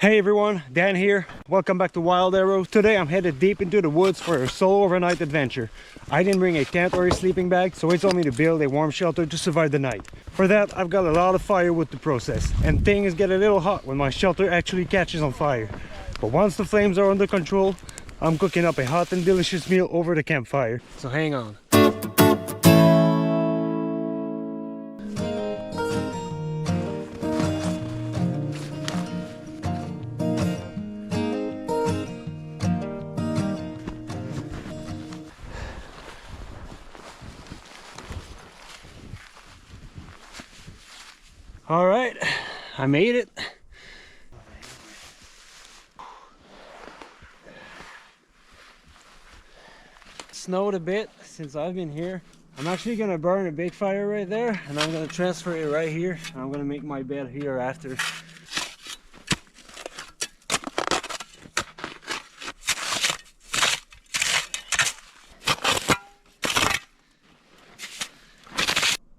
Hey everyone, Dan here. Welcome back to Wild Arrow. Today I'm headed deep into the woods for a solo overnight adventure. I didn't bring a tent or a sleeping bag, so he told me to build a warm shelter to survive the night. For that, I've got a lot of firewood to process, and things get a little hot when my shelter actually catches on fire. But once the flames are under control, I'm cooking up a hot and delicious meal over the campfire. So hang on. All right, I made it. It snowed a bit since I've been here. I'm actually gonna burn a big fire right there, and I'm gonna transfer it right here. I'm gonna make my bed here after.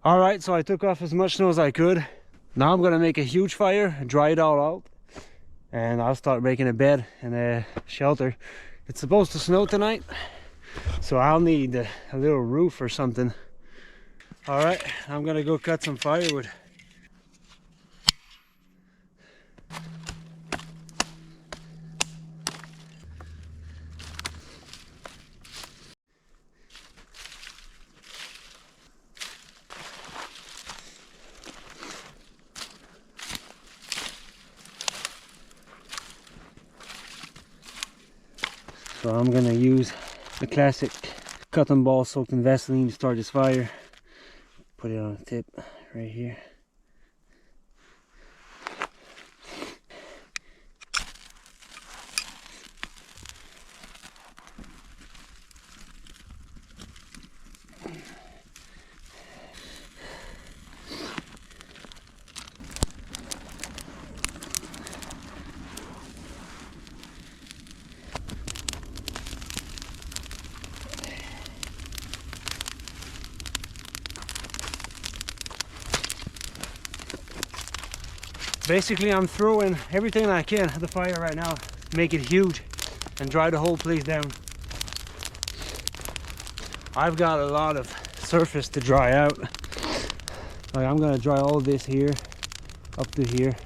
All right, so I took off as much snow as I could. Now I'm gonna make a huge fire, dry it all out, and I'll start making a bed and a shelter. It's supposed to snow tonight, so I'll need a little roof or something. All right, I'm gonna go cut some firewood. So I'm gonna use the classic cotton ball soaked in Vaseline to start this fire. Put it on the tip right here. Basically, I'm throwing everything I can at the fire right now, make it huge and dry the whole place down. I've got a lot of surface to dry out. Like, I'm gonna dry all this here up to here.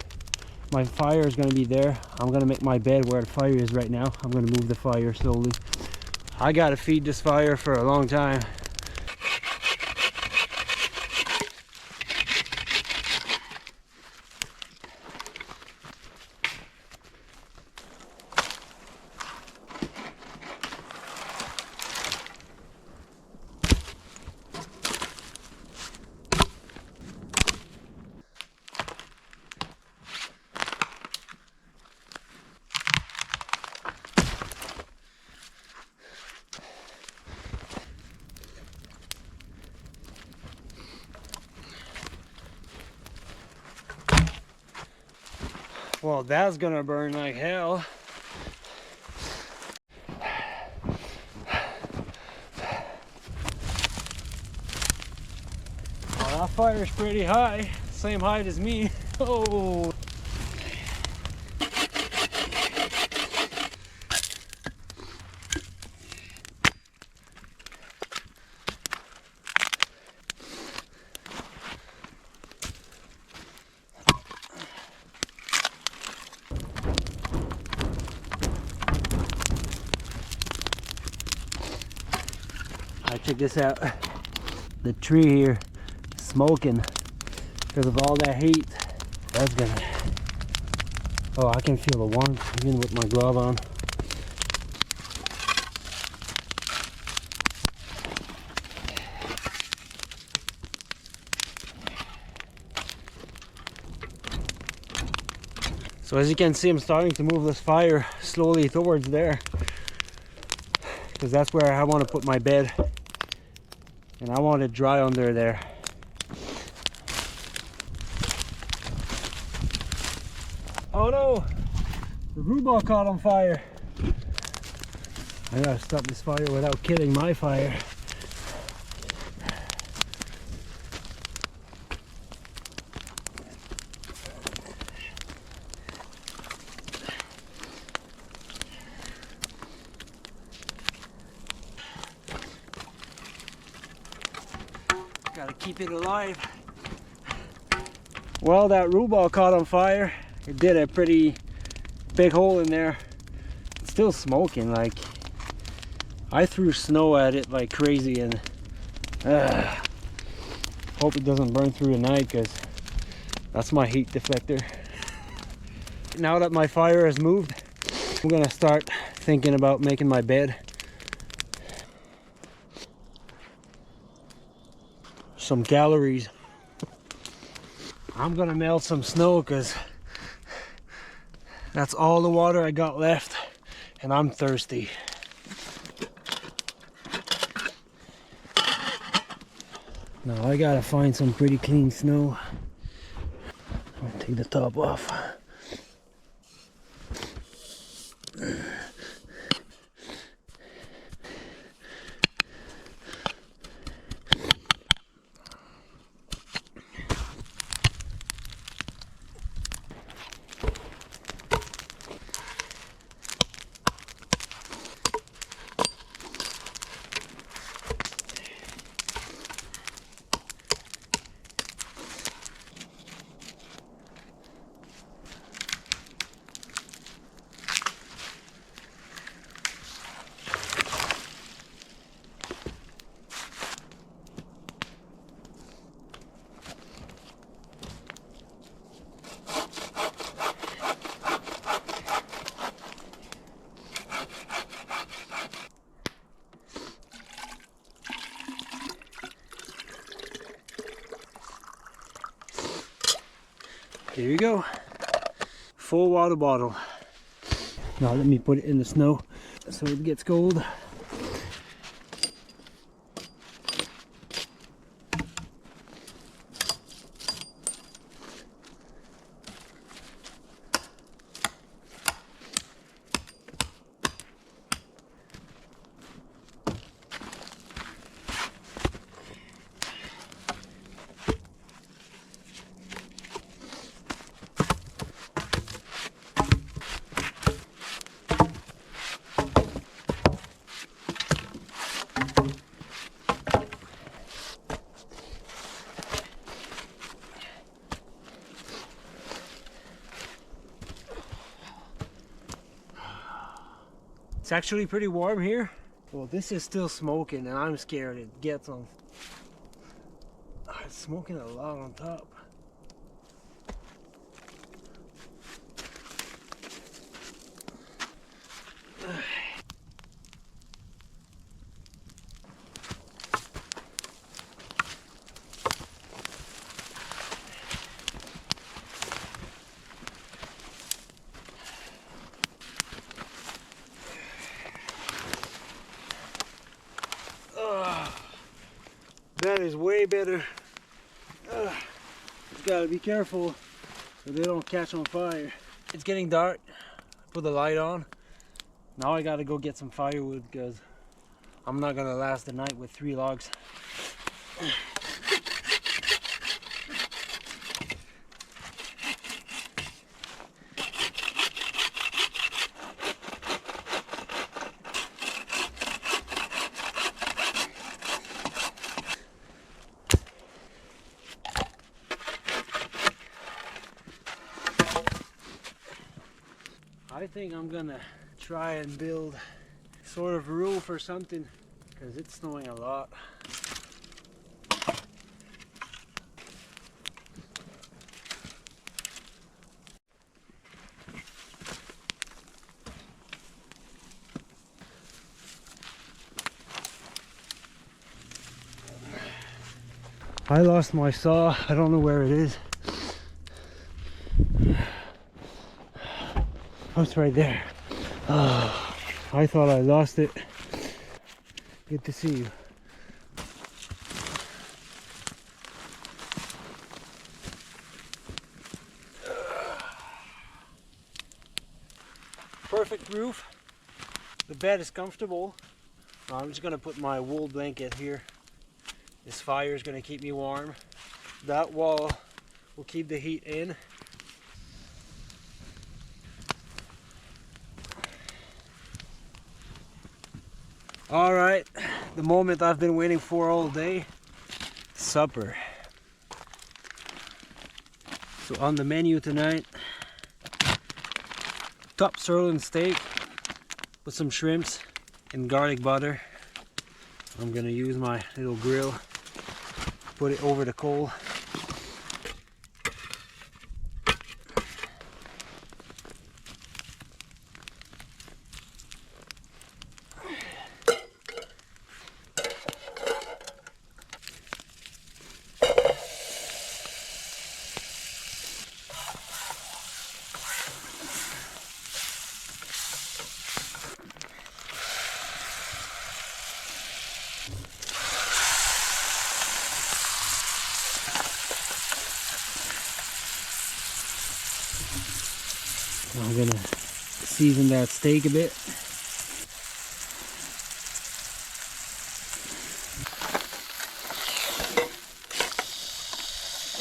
My fire is gonna be there. I'm gonna make my bed where the fire is right now. I'm gonna move the fire slowly. I gotta feed this fire for a long time. Well, that's gonna burn like hell. Well, that fire's pretty high, same height as me. Oh. Check this out. The tree here is smoking because of all that heat. That's gonna... Oh, I can feel the warmth even with my glove on. So as you can see, I'm starting to move this fire slowly towards there, because that's where I want to put my bed. And I want it dry under there. Oh no! The rootball caught on fire. I gotta stop this fire without killing my fire. keep it alive. Well, that rootball caught on fire. It did a pretty big hole in there. It's still smoking. Like, I threw snow at it like crazy, and hope it doesn't burn through tonight, because that's my heat deflector. Now that my fire has moved, I'm gonna start thinking about making my bed. Some calories. I'm gonna melt some snow, because that's all the water I got left, and I'm thirsty. Now I gotta find some pretty clean snow. I'll take the top off. Here you go, full water bottle. Now let me put it in the snow so it gets cold. It's actually pretty warm here. Well, this is still smoking, and I'm scared it gets on. It's smoking a lot on top. That is way better. Just gotta be careful so they don't catch on fire. It's getting dark. Put the light on. Now I gotta go get some firewood, because I'm not gonna last the night with 3 logs. I think I'm gonna try and build sort of roof or something, because it's snowing a lot. I lost my saw. I don't know where it is. Oh, it's right there. Oh, I thought I lost it. Good to see you. Perfect roof. The bed is comfortable. I'm just gonna put my wool blanket here. This fire is gonna keep me warm. That wall will keep the heat in. All right, the moment I've been waiting for all day. supper. So on the menu tonight, top sirloin steak with some shrimps and garlic butter. I'm gonna use my little grill, put it over the coal. I'm gonna season that steak a bit.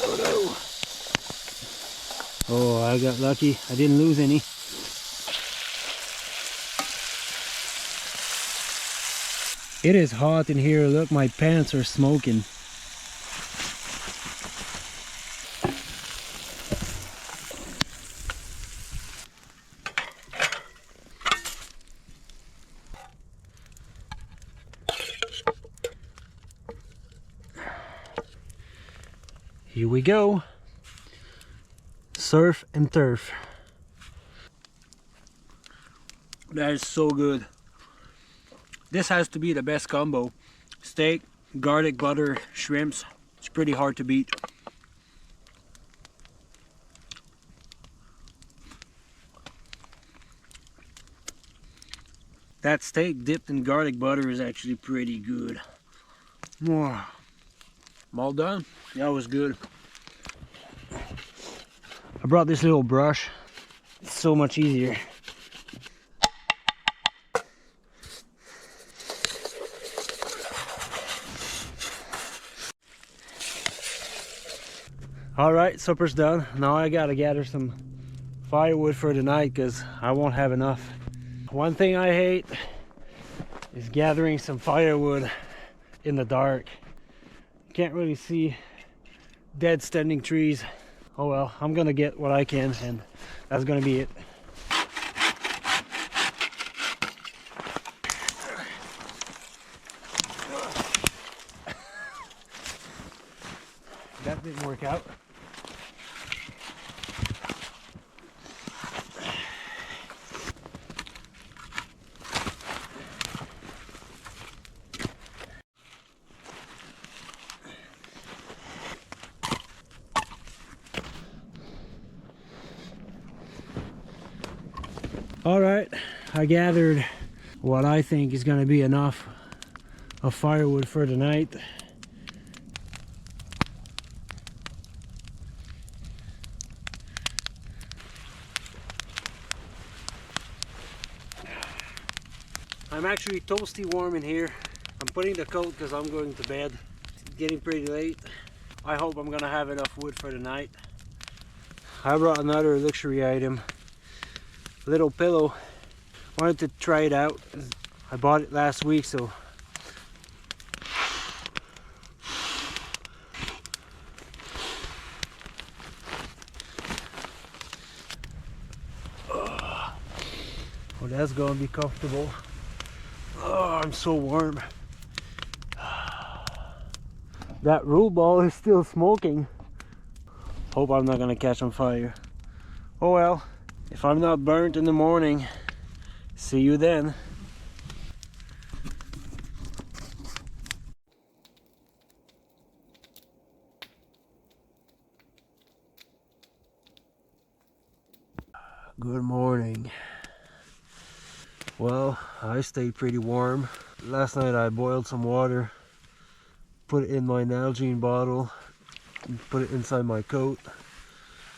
Oh no! Oh, I got lucky. I didn't lose any. It is hot in here. Look, my pants are smoking. Here we go. Surf and turf. That is so good. This has to be the best combo. Steak, garlic butter, shrimps. It's pretty hard to beat. That steak dipped in garlic butter is actually pretty good. I'm all done. That was good. I brought this little brush. It's so much easier. Alright, supper's done. Now I gotta gather some firewood for tonight because I won't have enough. One thing I hate is gathering some firewood in the dark. Can't really see dead standing trees. Oh well, I'm gonna get what I can and that's gonna be it. That didn't work out. Alright, I gathered what I think is going to be enough of firewood for tonight. I'm actually toasty warm in here. I'm putting the coat because I'm going to bed. It's getting pretty late. I hope I'm going to have enough wood for the night. I brought another luxury item. Little pillow. Wanted to try it out. I bought it last week, so oh, that's gonna be comfortable. Oh, I'm so warm. That rootball is still smoking. Hope I'm not gonna catch on fire. Oh well. If I'm not burnt in the morning, see you then. Good morning. Well, I stayed pretty warm. Last night I boiled some water, put it in my Nalgene bottle, and put it inside my coat.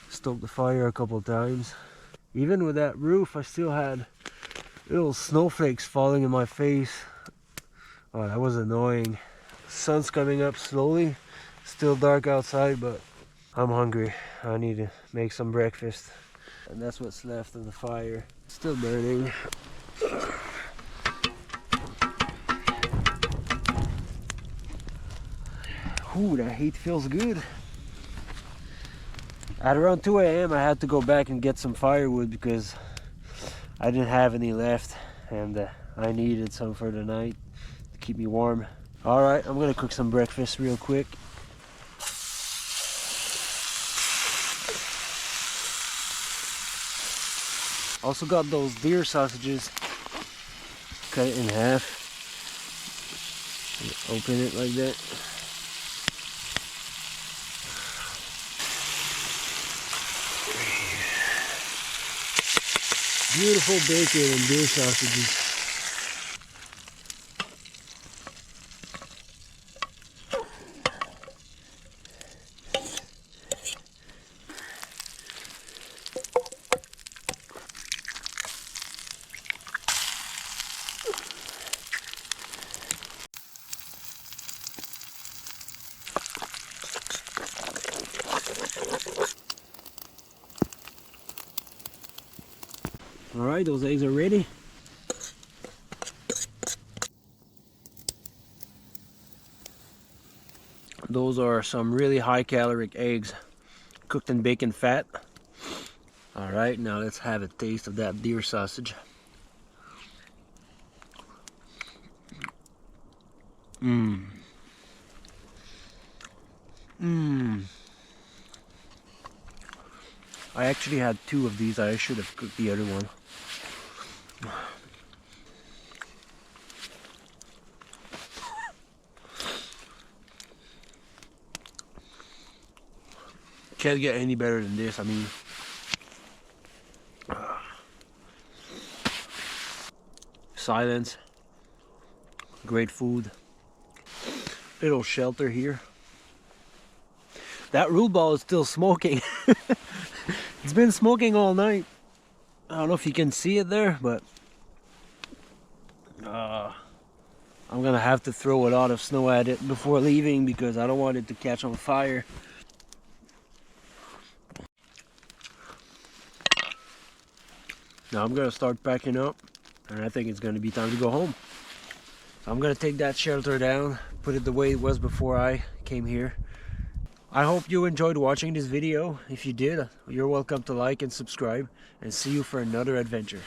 Stoked the fire a couple of times. Even with that roof, I still had little snowflakes falling in my face. Oh, that was annoying. Sun's coming up slowly. Still dark outside, but I'm hungry. I need to make some breakfast. And that's what's left of the fire. Still burning. Ooh, that heat feels good. At around 2 a.m. I had to go back and get some firewood because I didn't have any left, and I needed some for the night to keep me warm. Alright, I'm gonna cook some breakfast real quick. Also got those deer sausages. Cut it in half. Open it like that. Beautiful bacon and deer sausages. Alright, those eggs are ready. Those are some really high caloric eggs cooked in bacon fat. Alright, now let's have a taste of that deer sausage. Mmm. Mmm. I actually had 2 of these. I should have cooked the other one. Can't get any better than this. I mean, silence, great food, little shelter here. That root ball is still smoking. It's been smoking all night. I don't know if you can see it there, but I'm gonna have to throw a lot of snow at it before leaving because I don't want it to catch on fire. Now I'm gonna start packing up, and I think it's gonna be time to go home. So I'm gonna take that shelter down, put it the way it was before I came here. I hope you enjoyed watching this video. If you did, you're welcome to like and subscribe, and see you for another adventure.